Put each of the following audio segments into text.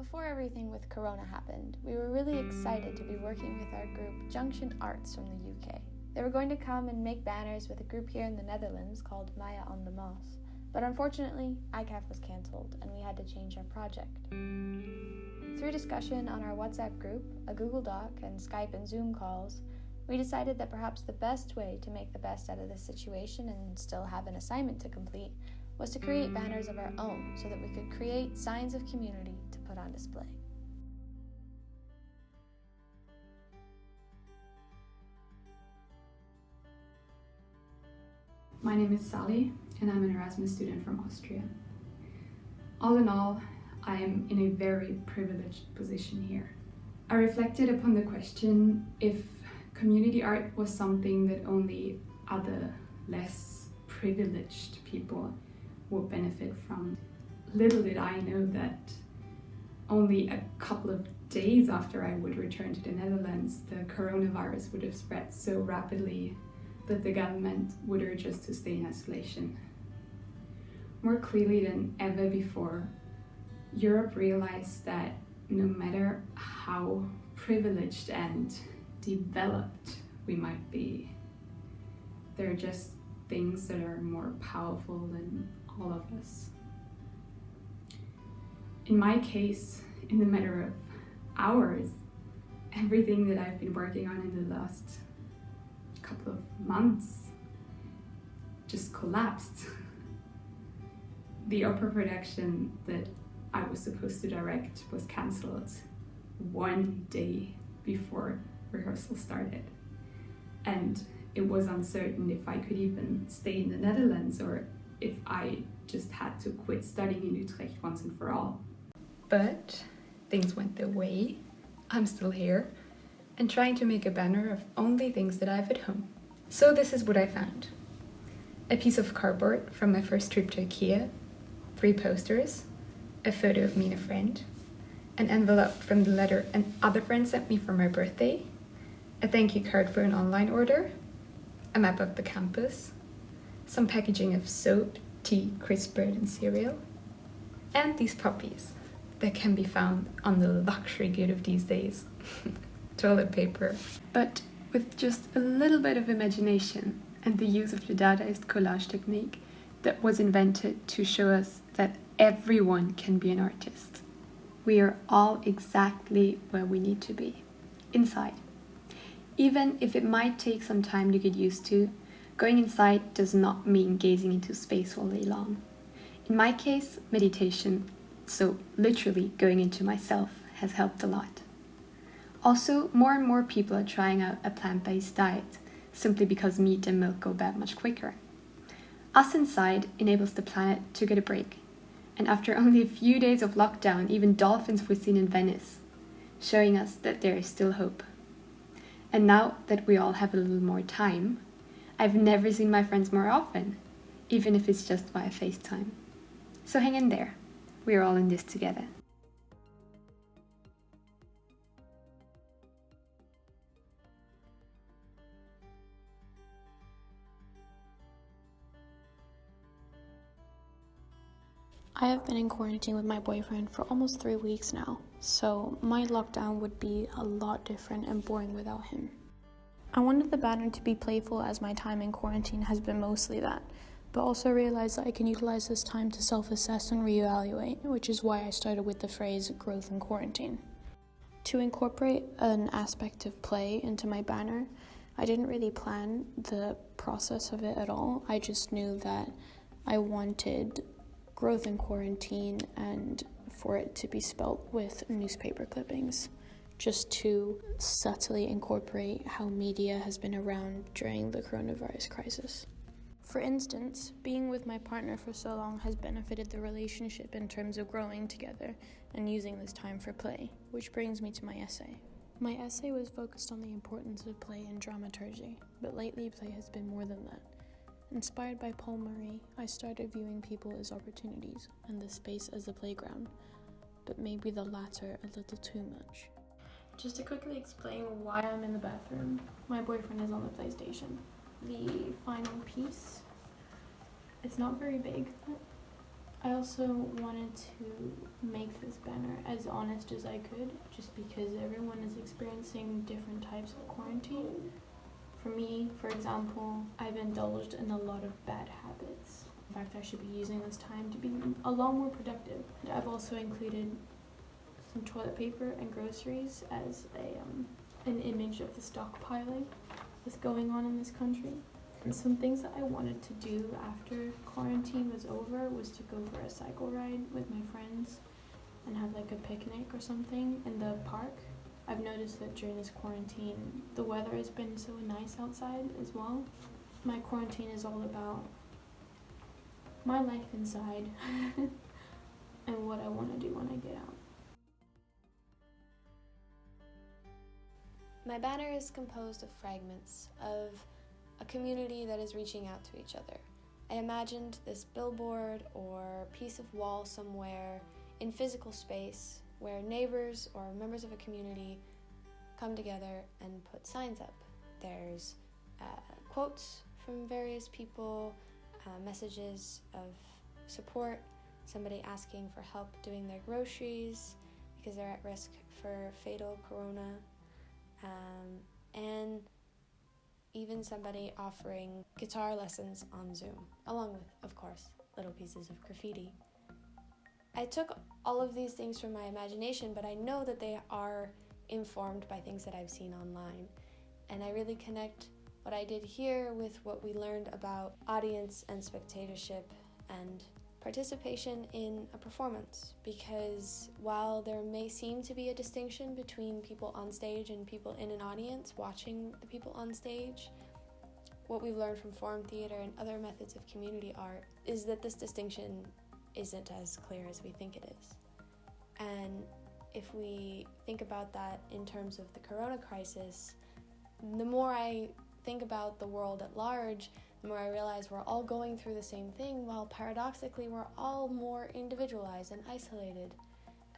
Before everything with Corona happened, we were really excited to be working with our group Junction Arts from the UK. They were going to come and make banners with a group here in the Netherlands called Maya on the Moss. But unfortunately, ICAF was cancelled and we had to change our project. Through discussion on our WhatsApp group, a Google Doc, and Skype and Zoom calls, we decided that perhaps the best way to make the best out of this situation and still have an assignment to complete was to create banners of our own so that we could create signs of community to put on display. My name is Sally, and I'm an Erasmus student from Austria. All in all, I am in a very privileged position here. I reflected upon the question if community art was something that only other, less privileged people would benefit from. Little did I know that only a couple of days after I would return to the Netherlands, the coronavirus would have spread so rapidly that the government would urge us to stay in isolation. More clearly than ever before, Europe realized that no matter how privileged and developed we might be, there are just things that are more powerful than all of us. In my case, in the matter of hours, everything that I've been working on in the last couple of months just collapsed. The opera production that I was supposed to direct was cancelled one day before rehearsal started. And it was uncertain if I could even stay in the Netherlands or if I just had to quit studying in Utrecht once and for all. But things went their way. I'm still here and trying to make a banner of only things that I have at home. So this is what I found. A piece of cardboard from my first trip to IKEA, 3 posters, a photo of me and a friend, an envelope from the letter an other friend sent me for my birthday, a thank you card for an online order, a map of the campus, some packaging of soap, tea, crisp bread and cereal, and these puppies that can be found on the luxury good of these days, toilet paper. But with just a little bit of imagination and the use of the Dadaist collage technique that was invented to show us that everyone can be an artist. We are all exactly where we need to be, inside. Even if it might take some time to get used to, going inside does not mean gazing into space all day long. In my case, meditation, so literally going into myself, has helped a lot. Also, more and more people are trying out a plant-based diet, simply because meat and milk go bad much quicker. Us inside enables the planet to get a break. And after only a few days of lockdown, even dolphins were seen in Venice, showing us that there is still hope. And now that we all have a little more time, I've never seen my friends more often, even if it's just via FaceTime. So hang in there, we're all in this together. I have been in quarantine with my boyfriend for almost 3 weeks now, so my lockdown would be a lot different and boring without him. I wanted the banner to be playful as my time in quarantine has been mostly that, but also realized that I can utilize this time to self-assess and reevaluate, which is why I started with the phrase growth in quarantine. To incorporate an aspect of play into my banner, I didn't really plan the process of it at all. I just knew that I wanted growth in quarantine and for it to be spelt with newspaper clippings, just to subtly incorporate how media has been around during the coronavirus crisis. For instance, being with my partner for so long has benefited the relationship in terms of growing together and using this time for play, which brings me to my essay. My essay was focused on the importance of play and dramaturgy, but lately play has been more than that. Inspired by Paul Murray, I started viewing people as opportunities and the space as a playground, but maybe the latter a little too much. Just to quickly explain why I'm in the bathroom, my boyfriend is on the PlayStation. The final piece, it's not very big. I also wanted to make this banner as honest as I could, just because everyone is experiencing different types of quarantine. For me, for example, I've indulged in a lot of bad habits. In fact, I should be using this time to be a lot more productive. I've also included some toilet paper and groceries as an image of the stockpiling that's going on in this country. And some things that I wanted to do after quarantine was over was to go for a cycle ride with my friends and have like a picnic or something in the park. I've noticed that during this quarantine, the weather has been so nice outside as well. My quarantine is all about my life inside and what I want to do when I get out. My banner is composed of fragments of a community that is reaching out to each other. I imagined this billboard or piece of wall somewhere in physical space where neighbors or members of a community come together and put signs up. There's quotes from various people, messages of support, somebody asking for help doing their groceries because they're at risk for fatal corona, and even somebody offering guitar lessons on Zoom, along with, of course, little pieces of graffiti. I took all of these things from my imagination, but I know that they are informed by things that I've seen online. And I really connect what I did here with what we learned about audience and spectatorship and participation in a performance, because while there may seem to be a distinction between people on stage and people in an audience watching the people on stage, what we've learned from forum theater and other methods of community art is that this distinction isn't as clear as we think it is. And if we think about that in terms of the corona crisis, the more I think about the world at large, the more I realize we're all going through the same thing, while paradoxically we're all more individualized and isolated.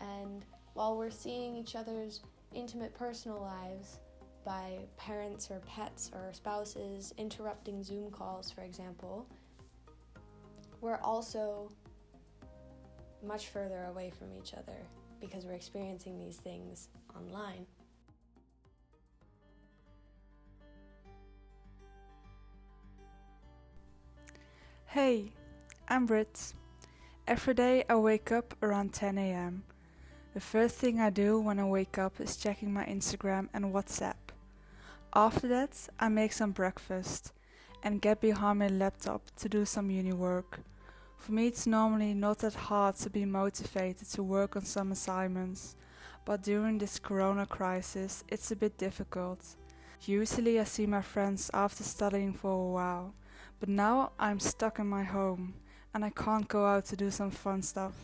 And while we're seeing each other's intimate personal lives by parents or pets or spouses interrupting Zoom calls, for example, we're also much further away from each other because we're experiencing these things online. Hey, I'm Britt. Every day I wake up around 10 a.m. The first thing I do when I wake up is checking my Instagram and WhatsApp. After that, I make some breakfast and get behind my laptop to do some uni work. For me, it's normally not that hard to be motivated to work on some assignments, but during this corona crisis, it's a bit difficult. Usually I see my friends after studying for a while, but now I'm stuck in my home and I can't go out to do some fun stuff.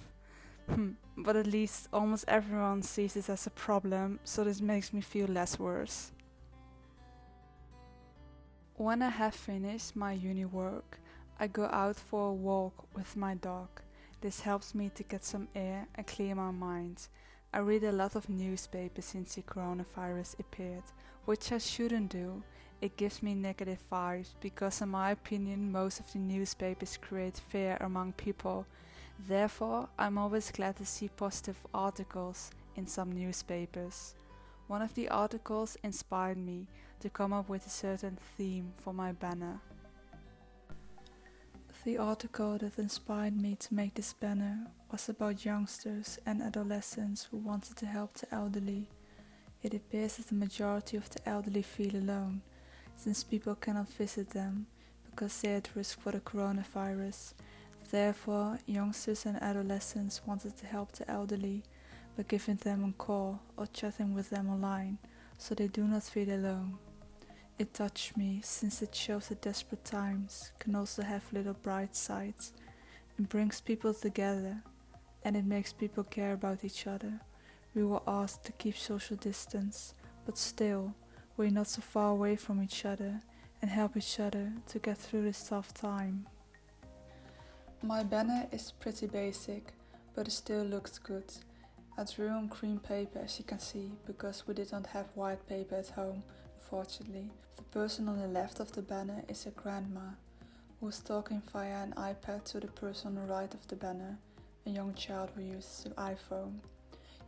But at least almost everyone sees this as a problem, so this makes me feel less worse. When I have finished my uni work, I go out for a walk with my dog. This helps me to get some air and clear my mind. I read a lot of newspapers since the coronavirus appeared, which I shouldn't do. It gives me negative vibes because in my opinion most of the newspapers create fear among people. Therefore, I'm always glad to see positive articles in some newspapers. One of the articles inspired me to come up with a certain theme for my banner. The article that inspired me to make this banner was about youngsters and adolescents who wanted to help the elderly. It appears that the majority of the elderly feel alone, since people cannot visit them because they are at risk for the coronavirus. Therefore, youngsters and adolescents wanted to help the elderly by giving them a call or chatting with them online, so they do not feel alone. It touched me since it shows that desperate times can also have little bright sides. It brings people together and it makes people care about each other. We were asked to keep social distance, but still, we're not so far away from each other and help each other to get through this tough time. My banner is pretty basic, but it still looks good. I drew on cream paper, as you can see, because we didn't have white paper at home, unfortunately. The person on the left of the banner is a grandma, who is talking via an iPad to the person on the right of the banner. a young child who uses an iPhone.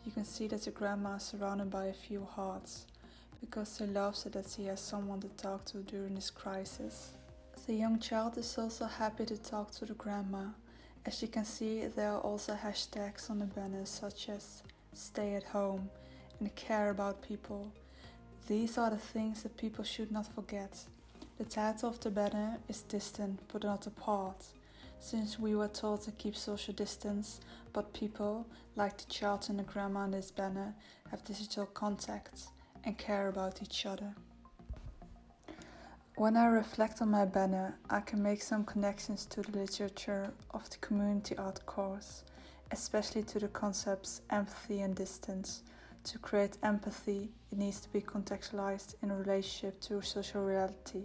You can see that the grandma is surrounded by a few hearts, because she loves it that she has someone to talk to during this crisis. The young child is also happy to talk to the grandma. As you can see, there are also hashtags on the banner such as stay at home and care about people. These are the things that people should not forget. The title of the banner is distant but not apart, since we were told to keep social distance, but people, like the child and the grandma in this banner, have digital contact and care about each other. When I reflect on my banner, I can make some connections to the literature of the community art course, especially to the concepts empathy and distance. To create empathy, it needs to be contextualized in relationship to social reality.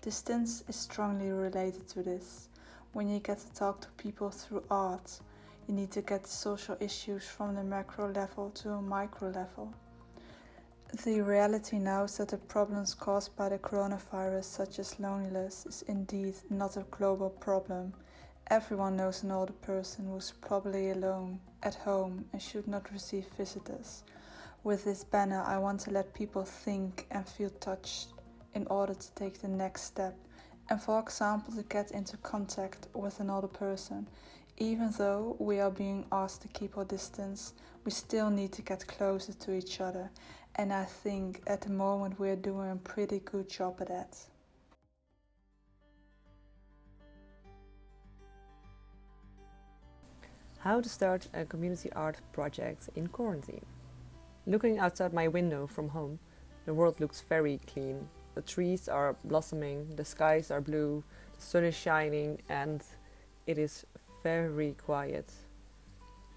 Distance is strongly related to this. When you get to talk to people through art, you need to get the social issues from the macro level to a micro level. The reality now is that the problems caused by the coronavirus, such as loneliness, is indeed not a global problem. Everyone knows an older person who is probably alone, at home, and should not receive visitors. With this banner, I want to let people think and feel touched in order to take the next step, and for example to get into contact with another person. Even though we are being asked to keep our distance, we still need to get closer to each other, and I think at the moment we are doing a pretty good job at that. How to start a community art project in quarantine. Looking outside my window from home, the world looks very clean. The trees are blossoming, the skies are blue, the sun is shining, and it is very quiet.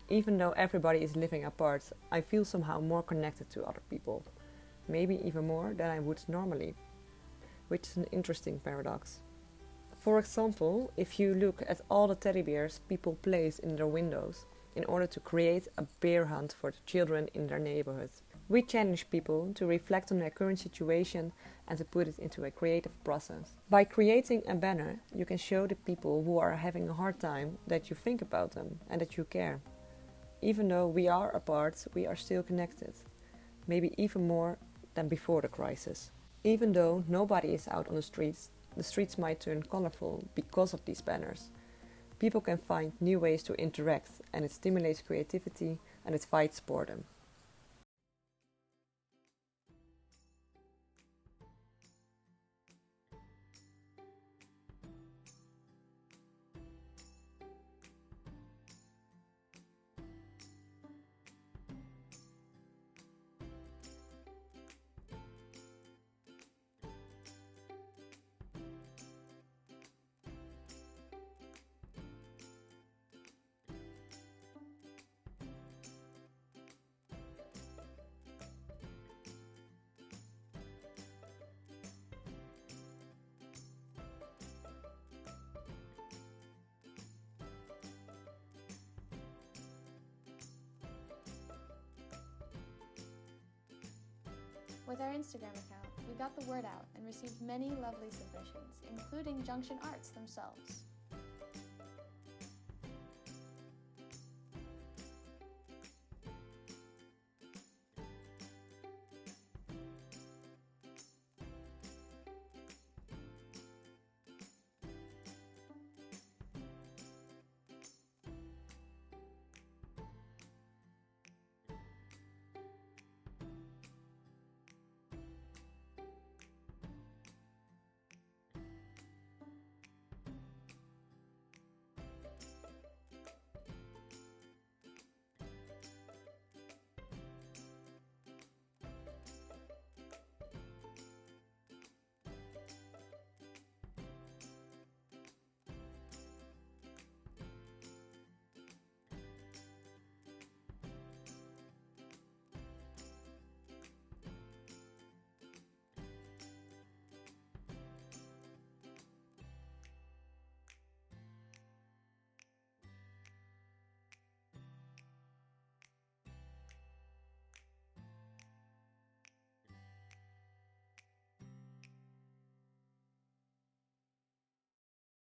Even though everybody is living apart, I feel somehow more connected to other people. Maybe even more than I would normally, which is an interesting paradox. For example, if you look at all the teddy bears people place in their windows in order to create a bear hunt for the children in their neighborhood. We challenge people to reflect on their current situation and to put it into a creative process. By creating a banner, you can show the people who are having a hard time that you think about them and that you care. Even though we are apart, we are still connected, maybe even more than before the crisis. Even though nobody is out on the streets might turn colorful because of these banners. People can find new ways to interact, and it stimulates creativity and it fights boredom. With our Instagram account, we got the word out and received many lovely submissions, including Junction Arts themselves.